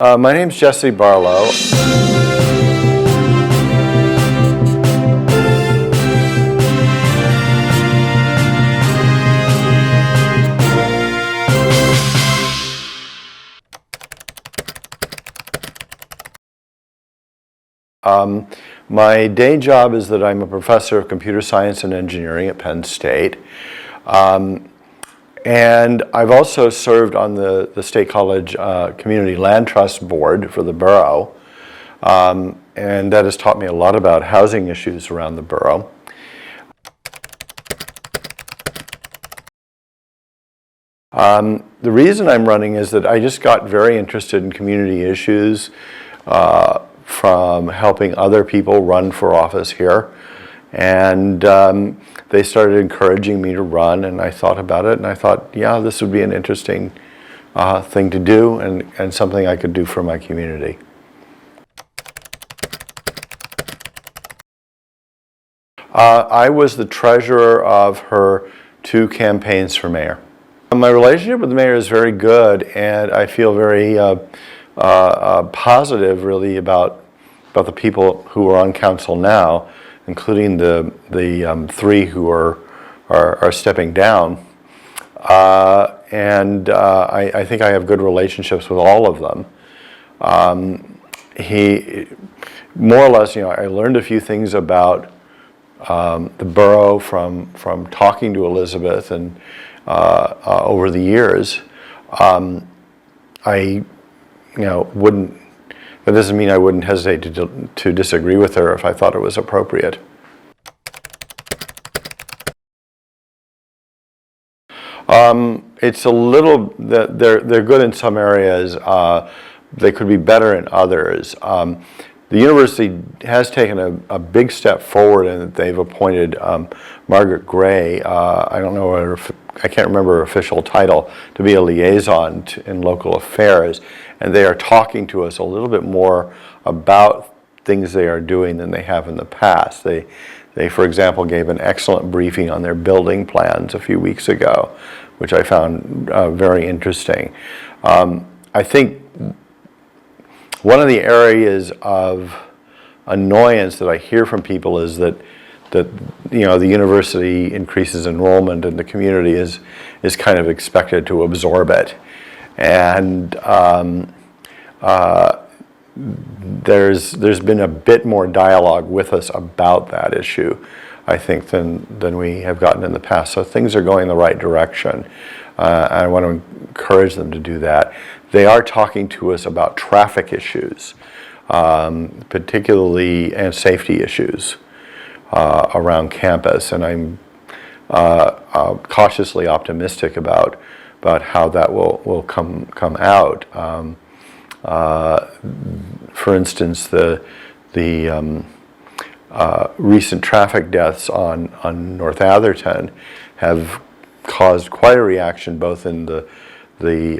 My name's Jesse Barlow. My day job is that I'm a professor of computer science and engineering at Penn State. And I've also served on the State College Community Land Trust Board for the Borough. And that has taught me a lot about housing issues around the borough. The reason I'm running is that I just got very interested in community issues from helping other people run for office here. And they started encouraging me to run, and I thought about it, and I thought, yeah, this would be an interesting thing to do and something I could do for my community. I was the treasurer of her 2 campaigns for mayor. My relationship with the mayor is very good, and I feel very positive, really, about the people who are on council now, including the 3 who are stepping down. And I think I have good relationships with all of them. He, more or less, I learned a few things about the borough from talking to Elizabeth and over the years. That doesn't mean I wouldn't hesitate to disagree with her if I thought it was appropriate. It's a little, they're good in some areas. They could be better in others. The university has taken a big step forward in that they've appointed Margaret Gray, I don't know I can't remember her official title, to be a liaison in local affairs. And they are talking to us a little bit more about things they are doing than they have in the past. They for example, gave an excellent briefing on their building plans a few weeks ago, which I found very interesting. I think one of the areas of annoyance that I hear from people is that the university increases enrollment and the community is kind of expected to absorb it. And there's been a bit more dialogue with us about that issue, I think, than we have gotten in the past. So things are going in the right direction. I want to encourage them to do that. They are talking to us about traffic issues, particularly, and safety issues around campus. And I'm cautiously optimistic about how that will come out. For instance, the recent traffic deaths on North Atherton have caused quite a reaction, both in the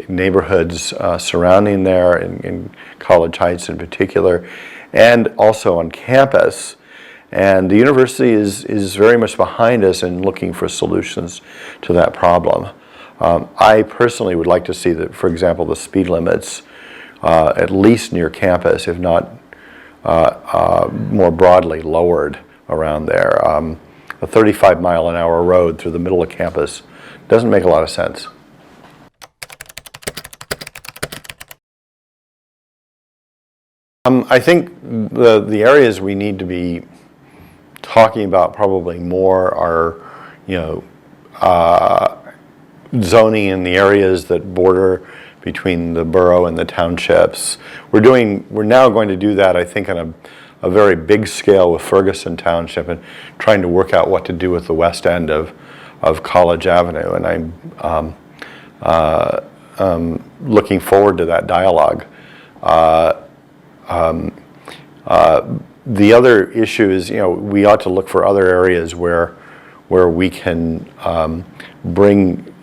neighborhoods surrounding there, in College Heights in particular, and also on campus. And the university is very much behind us in looking for solutions to that problem. I personally would like to see that, for example, the speed limits, at least near campus, if not more broadly, lowered around there. A 35-mile-an-hour road through the middle of campus doesn't make a lot of sense. I think the areas we need to be talking about probably more are, zoning in the areas that border between the borough and the townships. We're now going to do that, I think, on a very big scale with Ferguson Township, and trying to work out what to do with the west end of College Avenue. And I'm looking forward to that dialogue. The other issue is, we ought to look for other areas where we can bring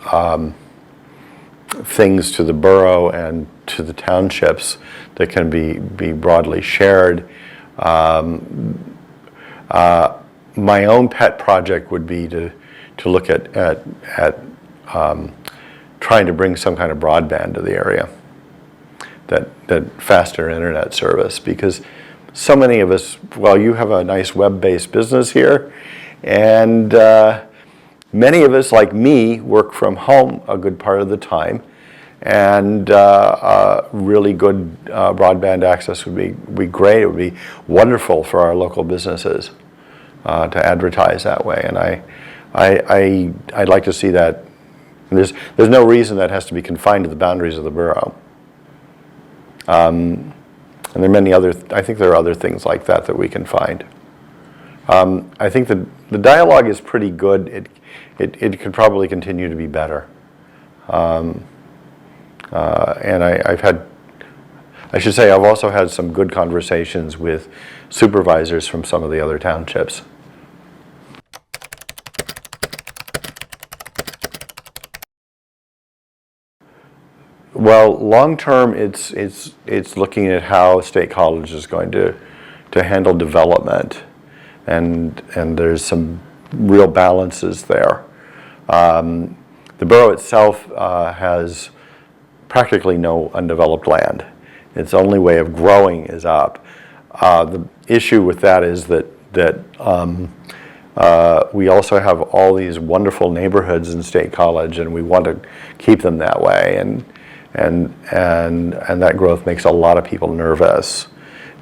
things to the borough and to the townships that can be broadly shared. My own pet project would be to look at trying to bring some kind of broadband to the area. that faster internet service, because so many of us, well, you have a nice web-based business here, and many of us, like me, work from home a good part of the time, and really good broadband access would be great. It would be wonderful for our local businesses to advertise that way, and I'd like to see that. There's no reason that has to be confined to the boundaries of the borough. And there are many other, I think there are other things like that we can find. I think the dialogue is pretty good. It could probably continue to be better. And I should say I've also had some good conversations with supervisors from some of the other townships. Well, long term, it's looking at how State College is going to handle development, and there's some real balances there. The borough itself has practically no undeveloped land. Its only way of growing is up. The issue with that is that we also have all these wonderful neighborhoods in State College, and we want to keep them that way. And that growth makes a lot of people nervous,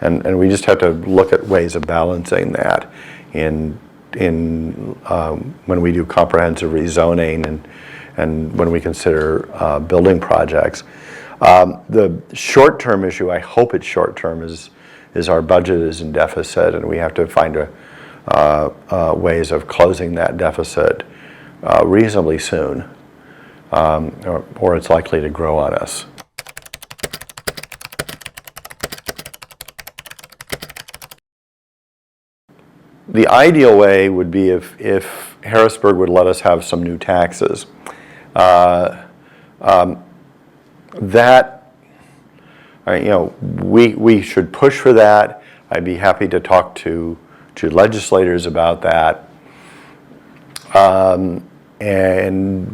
and we just have to look at ways of balancing that in when we do comprehensive rezoning and when we consider building projects. The short-term issue, I hope it's short-term, is our budget is in deficit, and we have to find ways of closing that deficit reasonably soon. Or it's likely to grow on us. The ideal way would be if Harrisburg would let us have some new taxes. We should push for that. I'd be happy to talk to legislators about that.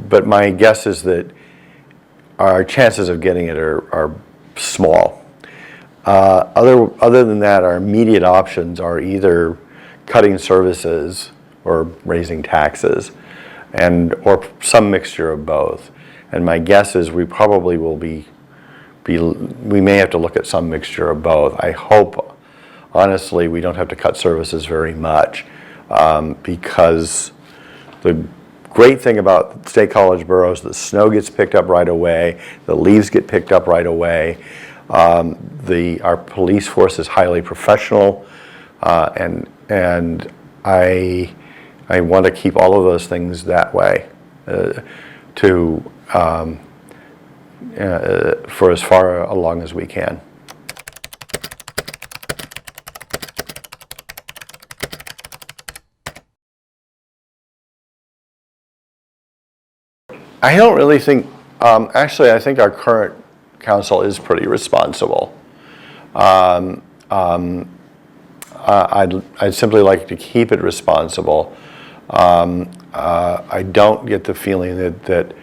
But my guess is that our chances of getting it are small. Other than that, our immediate options are either cutting services or raising taxes, or some mixture of both. And my guess is we probably will we may have to look at some mixture of both. I hope, honestly, we don't have to cut services very much, because the great thing about State College Borough is the snow gets picked up right away, the leaves get picked up right away. Our police force is highly professional, and I want to keep all of those things that way for as far along as we can. I don't really think, actually I think our current council is pretty responsible. I'd simply like to keep it responsible. I don't get the feeling that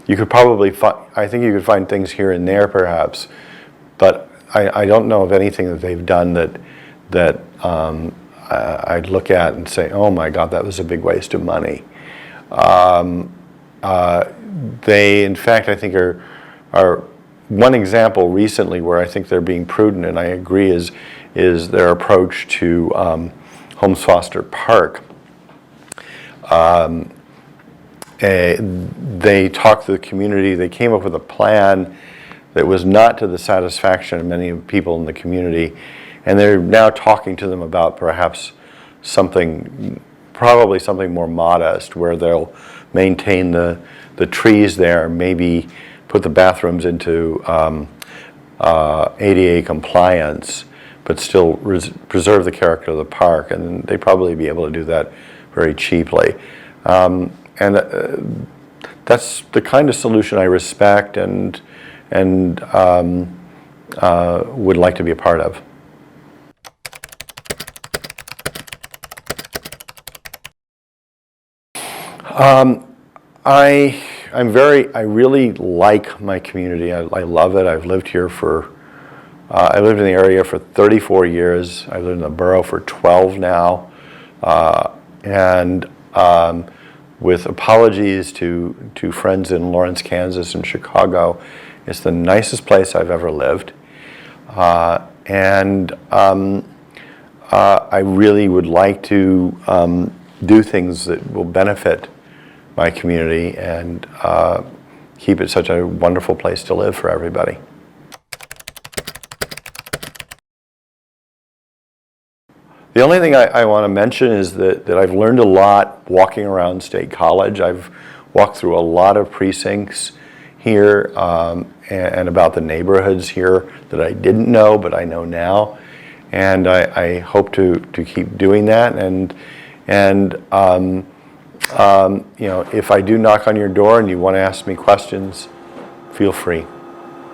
you could probably I think you could find things here and there perhaps, but I don't know of anything that they've done that I'd look at and say, oh my God, that was a big waste of money. They, in fact, I think are one example recently where I think they're being prudent, and I agree, is their approach to Holmes Foster Park. They talked to the community. They came up with a plan that was not to the satisfaction of many people in the community, and they're now talking to them about perhaps probably something more modest, where they'll maintain the trees there, maybe put the bathrooms into ADA compliance, but still preserve the character of the park, and they'd probably be able to do that very cheaply. That's the kind of solution I respect and would like to be a part of. I really like my community. I love it. I've lived here for I lived in the area for 34 years. I lived in the borough for 12 now. And with apologies to friends in Lawrence, Kansas and Chicago, it's the nicest place I've ever lived. I really would like to do things that will benefit my community and keep it such a wonderful place to live for everybody. The only thing I want to mention is that I've learned a lot walking around State College. I've walked through a lot of precincts here and about the neighborhoods here that I didn't know, but I know now. And I hope to keep doing that. And you know, if I do knock on your door and you want to ask me questions, feel free.